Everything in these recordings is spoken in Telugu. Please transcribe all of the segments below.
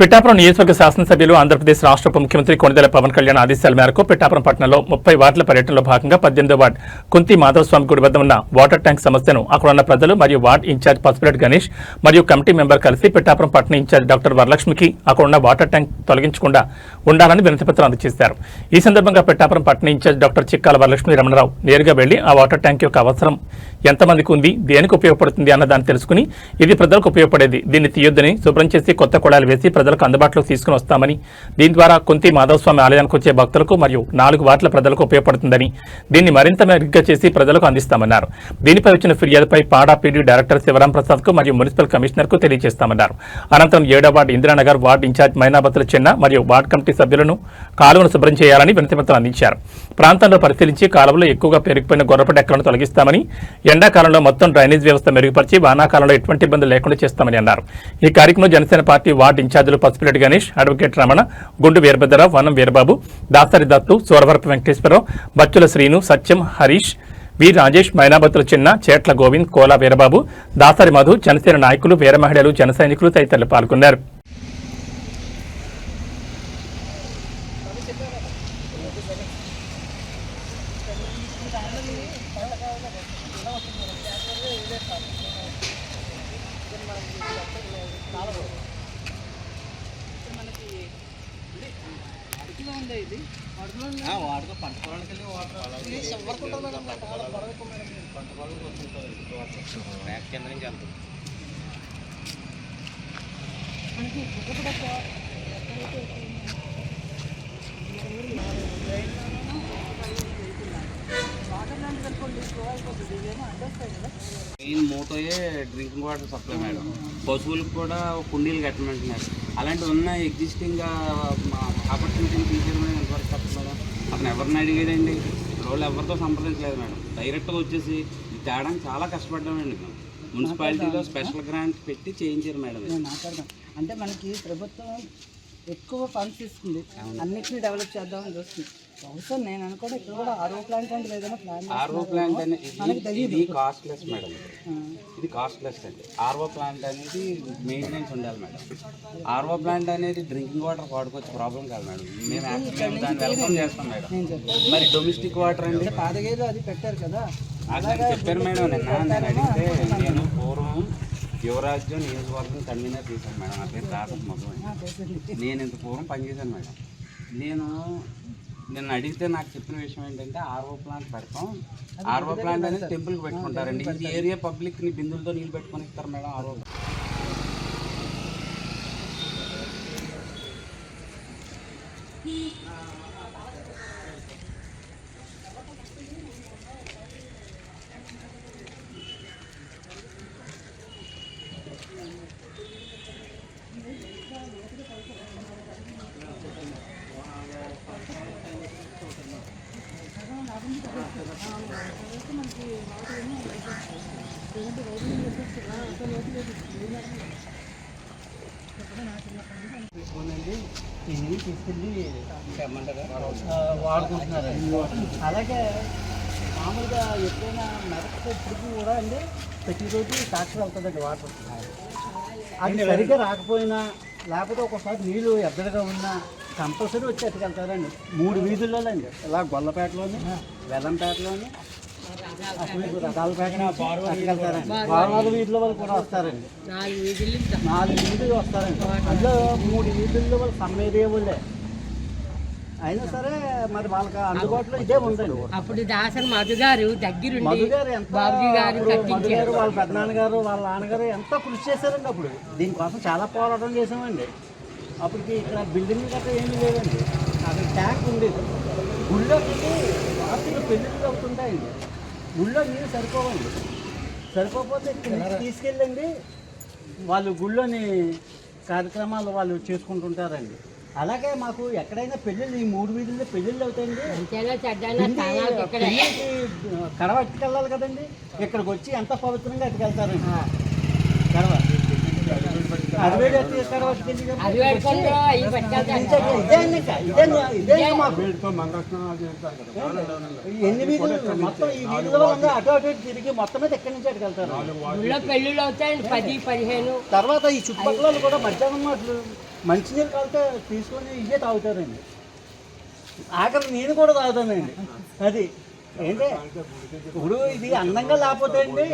పిఠాపురం నియోజకవర్గ శాసనసభ్యులు ఆంధ్రప్రదేశ్ రాష్ట్ర ఉప ముఖ్యమంత్రి కొణిదెల పవన్ కళ్యాణ్ ఆదేశాల మేరకు పిఠాపురం పట్టణంలో 30 వార్డుల పర్యటనలో భాగంగా 18వ వార్డు కుంతి మాధవస్వామి గుడి వద్ద ఉన్న వాటర్ ట్యాంక్ సమస్యను అక్కడ ఉన్న ప్రజలు మరియు వార్డు ఇన్ఛార్జ్ పసుపురెడ్డి గణేష్ మరియు కమిటీ మెంబర్ కలిసి పిఠాపురం పట్టణ ఇన్ఛార్జ్ డాక్టర్ వరలక్ష్మికి అక్కడ ఉన్న వాటర్ ట్యాంక్ తొలగించకుండా ఉండాలని వినతిపత్రం అందజేశారు. ఈ సందర్భంగా పిఠాపురం పట్టణ ఇన్ఛార్జ్ డాక్టర్ చిక్కాల వరలక్ష్మి రమణరావు నేరుగా వెళ్లి ఆ వాటర్ ట్యాంక్ యొక్క అవసరం ఎంతమందికి ఉంది, దేనికి ఉపయోగపడుతుంది అన్నదాన్ని తెలుసుకుని ఇది ప్రజలకు ఉపయోగపడేది, దీన్ని తీయొద్దని, శుభ్రం చేసి కొత్త కొడాలు వేసి ప్రజలకు అందుబాటులోకి తీసుకుని వస్తామని, దీని ద్వారా కుంతి మాధవస్వామి ఆలయానికి వచ్చే భక్తులకు మరియు 4 వార్డుల ప్రజలకు ఉపయోగపడుతుందని, దీన్ని మరింత మెరుగ్గా చేసి ప్రజలకు అందిస్తామన్నారు. దీనిపై వచ్చిన ఫిర్యాదుపై పాడా పీడీ డైరెక్టర్ శివరాం ప్రసాద్ కు మరియు మున్సిపల్ కమిషనర్ కు తెలియజేస్తామన్నారు. అనంతరం 7వ వార్డు ఇందిరానగర్ వార్డు ఇన్ఛార్జ్ మైనాబతుల చెన్న మరియు వార్డు కమిటీ సభ్యులను కాలువను శుభ్రం చేయాలని వినతిపత్రం అందించారు. ప్రాంతంలో పరిశీలించి కాలువలో ఎక్కువగా పెరిగిపోయిన గొర్రపు డెక్కలను తొలగిస్తామని, ఎండాకాలంలో మొత్తం డ్రైనేజ్ వ్యవస్థ మెరుగుపరిచి వానాకాలంలో ఎటువంటి ఇబ్బందులు లేకుండా చేస్తామని అన్నారు. ఈ కార్యక్రమంలో జనసేన పార్టీ వార్డు ఇన్ఛార్జీలు పసుపురెడ్డి గణేష్, అడ్వకేట్ రమణ, గుండు వీరభద్రరావు, వనం వీరబాబు, దాసరి దత్తు, సూరవరపు వెంకటేశ్వరరావు, బచ్చుల శ్రీను, సత్యం, హరీష్, వి రాజేష్, మైనాబతుల చిన్న, చేట్ల గోవింద్, కోలా వీరబాబు, దాసరి మధు, జనసేన నాయకులు, వీర మహిళలు, జన సైనికులు తదితరులు పాల్గొన్నారు. వాడుకో పంట పొలానికి వెళ్ళి బ్యాక్ కింద నుంచి వెళ్తుంది. మెయిన్ మోటోయే డ్రింకింగ్ వాటర్ సప్లై మేడం. పశువులకు కూడా కుండీలు కట్టమంటున్నారు. అలాంటివి ఉన్న ఎగ్జిస్టింగ్ ఆపర్చునిటీని తీసేయడం ఎంతవరకు తప్పదు మేడం? అతను ఎవరిని అడిగాడండి? రోజులు ఎవరితో సంప్రదించలేదు మేడం. డైరెక్ట్గా వచ్చేసి తేడానికి చాలా కష్టపడ్డామండి. మేము మున్సిపాలిటీలో స్పెషల్ గ్రాంట్ పెట్టి చేయించారు మేడం. అంటే మనకి ప్రభుత్వం ఎక్కువ ఫండ్స్ ఇస్తుంది, అన్నిటినీ డెవలప్ చేద్దామని చూస్తుంది. బహుశా నేను అనుకోండి ఇక్కడ కూడా ఆర్ఓ ప్లాంట్ అంటే ఏదైనా ఆర్ఓ ప్లాంట్ అనేది ఇది కాస్ట్లెస్ మేడం. ఇది కాస్ట్లెస్ అండి. ఆర్ఓ ప్లాంట్ అనేది మెయింటెనెన్స్ ఉండాలి మేడం. ఆర్ఓ ప్లాంట్ అనేది డ్రింకింగ్ వాటర్ వాడుకోవచ్చు, ప్రాబ్లం కాదు మేడం. మేము దాన్ని వెల్కమ్ చేస్తాం మేడం. మరి డొమెస్టిక్ వాటర్ అంటే పాదగేలు అది పెట్టారు కదా, అసలు చెప్పారు మేడం. నేను అడిగితే నేను పూర్వం యువరాజ్యం నియోజకవర్గం కన్వీనర్ చేశాను మేడం. నా పేరు దాసరి మధు. నేను ఇంత పూర్వం పనిచేశాను మేడం. నేను అడిగితే నాకు చెప్పిన విషయం ఏంటంటే ఆర్ఓ ప్లాంట్ పెడతాం. ఆర్ఓ ప్లాంట్ అనేది టెంపుల్కి పెట్టుకుంటారండి. ఇది ఏరియా పబ్లిక్ని బిందులతో నీళ్ళు పెట్టుకొని ఇస్తారు మేడం. ఆర్ఓ తీసుకెళ్ళి వాడుకుంటున్నారు. అలాగే మామూలుగా ఎప్పుడైనా మెరకపోయినప్పటికీ కూడా అండి ప్రతిరోజు ట్రాక్టర్ వెళ్తుందండి వాటర్. అది సరిగ్గా రాకపోయినా లేకపోతే ఒకసారి నీళ్ళు ఎద్దడిగా ఉన్నా కంపల్సరీ వచ్చి ఎట్టుకెళ్తారండి. 3 వీధుల్లో అండి, ఇలా గొల్లపేటలోని, వెల్లంపేటలోని, రకాలపేట ఎట్టుకెళ్తారండి. 4 వీధుల వాళ్ళు కూడా వస్తారండి. 4 వీధులు వస్తారండి. అందులో 3 వీధుల్లో వాళ్ళు సమ్ ఏరియా వాళ్ళే అయినా సరే మరి వాళ్ళకి అందుబాటులో ఇదే ఉందండి. అప్పుడు దాసరి మధు గారు దగ్గర మధు గారు వాళ్ళ పెద్దనాన్నగారు వాళ్ళ నాన్నగారు ఎంతో కృషి చేశారండి. అప్పుడు దీనికోసం చాలా పోరాటం చేసామండి. అప్పటికి ఇక్కడ బిల్డింగ్ గట్రా ఏమీ లేదండి. అక్కడ ట్యాంక్ ఉండేది. గుళ్ళోకి వార్తలు పెళ్ళిళ్ళు అవుతుంటాయండి. గుళ్ళో నీళ్ళు సరిపోవండి. సరిపోతే ఇక్కడ తీసుకెళ్ళండి వాళ్ళు గుళ్ళోని కార్యక్రమాలు వాళ్ళు చేసుకుంటుంటారండి. అలాగే మాకు ఎక్కడైనా పెళ్ళిళ్ళు ఈ 3 వీధుల్లో పెళ్ళిళ్ళు అవుతాయండి. పెళ్ళికి కడవ ఎట్టుకెళ్ళాలి కదండి. ఇక్కడికి వచ్చి ఎంత పవిత్రంగా ఎట్టుకెళ్తారండి కడవ. ఎన్ని వీధులు మొత్తం ఈ వీధుల అటు అటు తిరిగి మొత్తం మీద ఎక్కడి నుంచి అటుకెళ్తారు. పెళ్ళిళ్ళు అవుతాయండి 10-15. తర్వాత ఈ చుట్టుపక్కల కూడా మధ్యాహ్నం మాటలు మంచినీళ్ళు కలితే తీసుకొని ఇవే తాగుతారండి. ఆఖరి నేను కూడా తాగుతానండి. అది ఏంటి ఇప్పుడు ఇది అందంగా లేకపోతే అండి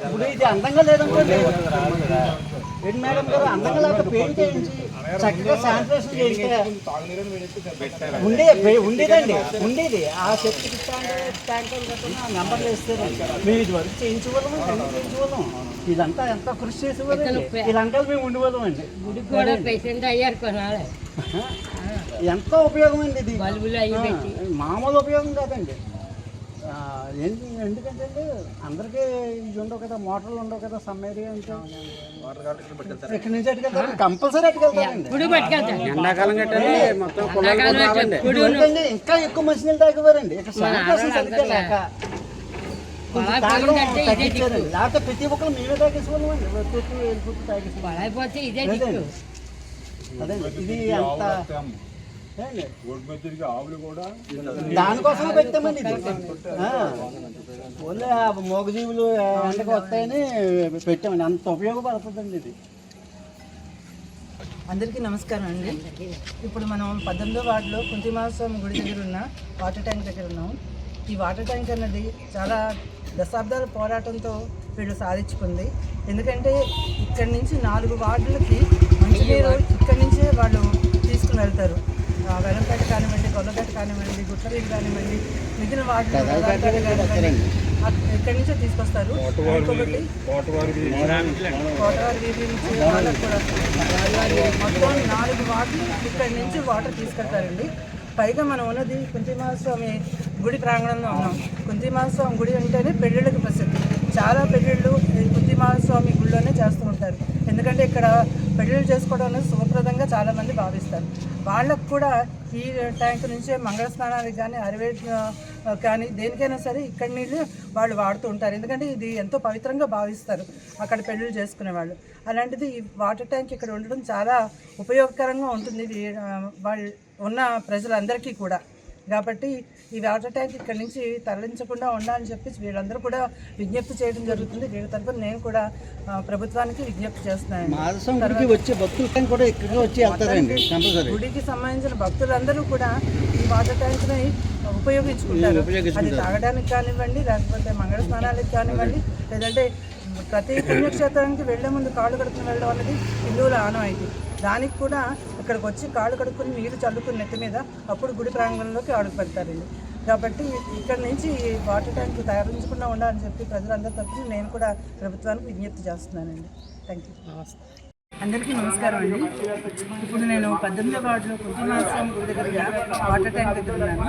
ఇప్పుడు ఇది అందంగా లేదనుకోండి ఏంటి మేడం గారు, అందంగా లేకపోతే పెయింట్ చేయించి చక్కగా శానిటైజేషన్ చేయిస్తే ఉండేదండి. ఆ సెప్టిక్ ట్యాంకర్ కట్టుకుని ఆ నెంబర్లు వేస్తారండి. మేము ఇది వరకు చేయించుకోలేము, అన్ని చేయించుకోలేము. ఇదంతా ఎంత కృషి చేసేవాళ్ళండి. ఇలాంటి మేము ఉండేవాళ్ళం అండి. గుడికి కూడా పేషెంట్ అయ్యారు కొనాలి. ఎంతో ఉపయోగం అండి ఇది. బల్బులు అవి పెట్టి మామూలు ఉపయోగం కాదండి. ఎందుకంటే అండి అందరికీ ఇది ఉండవు కదా, మోటార్లు ఉండవు కదా. సమ్ ఏరియా అంటే ఇక్కడి నుంచి అటుకెళ్తారు, కంపల్సరీ అటుకెళ్తారండి. ఇప్పుడు పట్టుకెళ్తారు. ఎండాకాలం కట్టండి మొత్తం ఎందుకంటే ఇంకా ఎక్కువ మంచినీళ్ళు తాగేవారండి. ఇక్కడ శానిటైజేషన్ సరిగ్గా లేక తగ్గించారండి. లేకపోతే ప్రతి ఒక్కరు మేమే తాగేసుకోవాలి అండి. వెళ్ళిపోతూ తాగేసుకోవాలి. అయిపోతే ఇదే అదే ఇది అంత దానికోసం పెట్టామండి. ఇది ఓన్లీ మోగజీవులు ఎండకు వస్తాయని పెట్టామండి. అంత ఉపయోగపడుతుందండి ఇది. అందరికీ నమస్కారం అండి. ఇప్పుడు మనం 18వ వార్డులో కుంతిమాస్వామి గుడి దగ్గర ఉన్న వాటర్ ట్యాంక్ దగ్గర ఉన్నాం. ఈ వాటర్ ట్యాంక్ అన్నది చాలా దశాబ్దాల పోరాటంతో వీళ్ళు సాధించుకుంది. ఎందుకంటే ఇక్కడి నుంచి 4 వార్డులకి మంచినీరు ఇక్కడి నుంచే వాళ్ళు తీసుకుని వెళ్తారు. వెలంపేట కానివ్వండి, గొల్లపేట కానివ్వండి, గుట్లవీధి కానివ్వండి, మిగిలిన వార్డులు కానివ్వండి ఇక్కడి నుంచే తీసుకొస్తారు. ఇంకొకటి కోటవారి వీధి నుంచి వాళ్ళకు కూడా మొత్తం 4 వార్డులు ఇక్కడి నుంచి వాటర్ తీసుకెళ్తారండి. పైగా మనం ఉన్నది కుంతిమాస్వామి గుడి ప్రాంగణంలో ఉన్నాం. కుంతిమాస్వామి గుడి అంటేనే పెళ్ళిళ్ళకి ప్రసిద్ధి. చాలా పెళ్ళిళ్ళు కుంతిమాస్వామి గుడిలోనే చేస్తూ ఉంటారు. ఎందుకంటే ఇక్కడ పెళ్ళిళ్ళు చేసుకోవడం అనేది శుభప్రదంగా చాలామంది భావిస్తారు. వాళ్ళకు కూడా ఈ ట్యాంక్ నుంచే మంగళ స్నానానికి కానీ, అరివేట్ కానీ దేనికైనా సరే ఇక్కడి నీళ్ళు వాళ్ళు వాడుతూ ఉంటారు. ఎందుకంటే ఇది ఎంతో పవిత్రంగా భావిస్తారు అక్కడ పెళ్ళిళ్ళు చేసుకునే వాళ్ళు. అలాంటిది ఈ వాటర్ ట్యాంక్ ఇక్కడ ఉండడం చాలా ఉపయోగకరంగా ఉంటుంది వాళ్ళు ఉన్న ప్రజలందరికీ కూడా. కాబట్టి ఈ వాటర్ ట్యాంక్ ఇక్కడి నుంచి తరలించకుండా ఉండాలని చెప్పి వీళ్ళందరూ కూడా విజ్ఞప్తి చేయడం జరుగుతుంది. వీళ్ళ తరఫున నేను కూడా ప్రభుత్వానికి విజ్ఞప్తి చేస్తున్నాను. గుడికి సంబంధించిన భక్తులందరూ కూడా ఈ వాటర్ ట్యాంక్ని ఉపయోగించుకుంటారు. అది తాగడానికి కానివ్వండి, లేకపోతే మంగళ స్నానాలకు కానివ్వండి, లేదంటే ప్రతి పుణ్యక్షేత్రానికి వెళ్లే ముందు కాళ్ళు కడుక్కుని వెళ్ళడం అనేది హిందువుల ఆనవాయితీ. దానికి కూడా ఇక్కడికి వచ్చి కాళ్ళు కడుక్కుని నీరు చల్లుకుని నెత్తి మీద అప్పుడు గుడి ప్రాంగణంలోకి అడుగు పెడతారండి. కాబట్టి ఇక్కడ నుంచి ఈ వాటర్ ట్యాంక్ తయారించకుండా ఉండాలని చెప్పి ప్రజలందరి తరఫున నేను కూడా ప్రభుత్వానికి విజ్ఞప్తి చేస్తున్నానండి. Thank you. అందరికీ నమస్కారం అండి. ఇప్పుడు నేను 18వ వార్డులో కుంతిమాస్వామి గుడి దగ్గర వాటర్ ట్యాంక్ దగ్గర ఉన్నాను.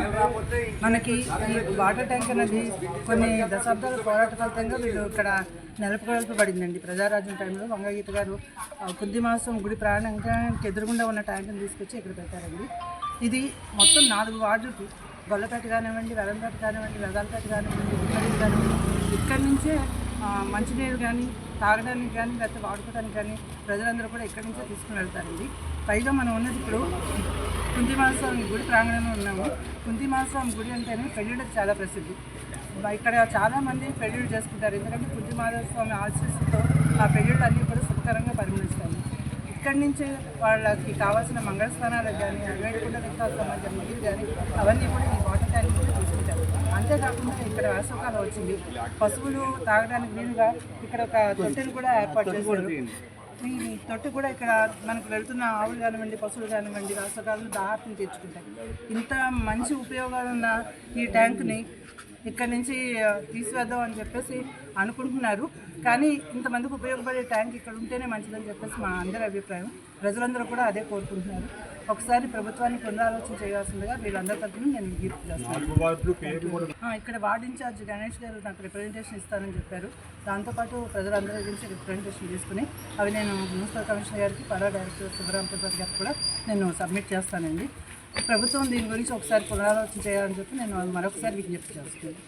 మనకి ఈ వాటర్ ట్యాంక్ అనేది కొన్ని దశాబ్దాల పోరాట ఫలితంగా వీళ్ళు ఇక్కడ నెలకొల్పబడిందండి. ప్రజారాజ్యం టైంలో వంగగీత గారు కుంతిమాస్వామి గుడి ప్రాంగణానికి ఎదురుగుండా ఉన్న ట్యాంక్ని తీసుకొచ్చి ఇక్కడ పెట్టారండి. ఇది మొత్తం 4 వార్డులకి గొల్లపేట కానివ్వండి, వెలంపేట కానివ్వండి, వెదాలపేట కానివ్వండి, గుట్లవీధి కానివ్వండి, ఇక్కడి నుంచే మంచినీరు కానీ, తాగడానికి కానీ, లేకపోతే వాడుకోవడానికి కానీ ప్రజలందరూ కూడా ఇక్కడి నుంచే తీసుకుని వెళ్తారండి. పైగా మనం ఉన్నది ఇప్పుడు కుంతిమాస్వామి గుడి ప్రాంగణంలో ఉన్నాము. కుంతిమాస్వామి గుడి అంటేనే పెళ్ళిళ్ళకి చాలా ప్రసిద్ధి. ఇక్కడ చాలామంది పెళ్ళిళ్ళు చేసుకుంటారు. ఎందుకంటే కుంతిమాస్వామి ఆశీస్సుతో ఆ పెళ్ళిళ్ళు అన్నీ కూడా సుఖకరంగా పరిగణిస్తాయి. ఇక్కడి నుంచి వాళ్ళకి కావాల్సిన మంగళస్థానాలకు కానీ, అవేడుకుండా విత్తాలకు సంబంధించిన నీళ్ళు కానీ అవన్నీ కూడా ఈ వాటర్ ట్యాంక్ నుంచి తీసుకుంటారు. అంతేకాకుండా ఇక్కడ వేసవకాలం వచ్చింది, పశువులు తాగడానికి వీలుగా ఇక్కడ ఒక తొట్టెను కూడా ఏర్పాటు చేశారు. ఈ తొట్టి కూడా ఇక్కడ మనకు వెళ్తున్న ఆవులు కానివ్వండి, పశువులు కానివ్వండి వేసవకాలంలో దాహార్తిని తెచ్చుకుంటాయి. ఇంత మంచి ఉపయోగాలున్న ఈ ట్యాంకుని ఇక్కడ నుంచి తీసివేద్దాం అని చెప్పేసి అనుకుంటున్నారు. కానీ ఇంతమందికి ఉపయోగపడే ట్యాంక్ ఇక్కడ ఉంటేనే మంచిదని చెప్పేసి మా అందరి అభిప్రాయం. ప్రజలందరూ కూడా అదే కోరుకుంటున్నారు. ఒకసారి ప్రభుత్వాన్ని పునరాలోచన చేయాల్సిందిగా వీళ్ళందరి తరఫున నేను విజ్ఞప్తి చేస్తాను. ఇక్కడ వార్డ్ ఇన్ఛార్జ్ గణేష్ గారు నాకు రిప్రజెంటేషన్ ఇస్తారని చెప్పారు. దాంతోపాటు ప్రజలందరి గురించి రిప్రజెంటేషన్ తీసుకుని అవి నేను మున్సిపల్ కమిషనర్ గారికి, పరా డైరెక్టర్ శివరాం ప్రసాద్ గారికి కూడా నేను సబ్మిట్ చేస్తానండి. ప్రభుత్వం దీని గురించి ఒకసారి పునరాలోచన చేయాలని చెప్పి నేను మరొకసారి విజ్ఞప్తి చేస్తున్నాను.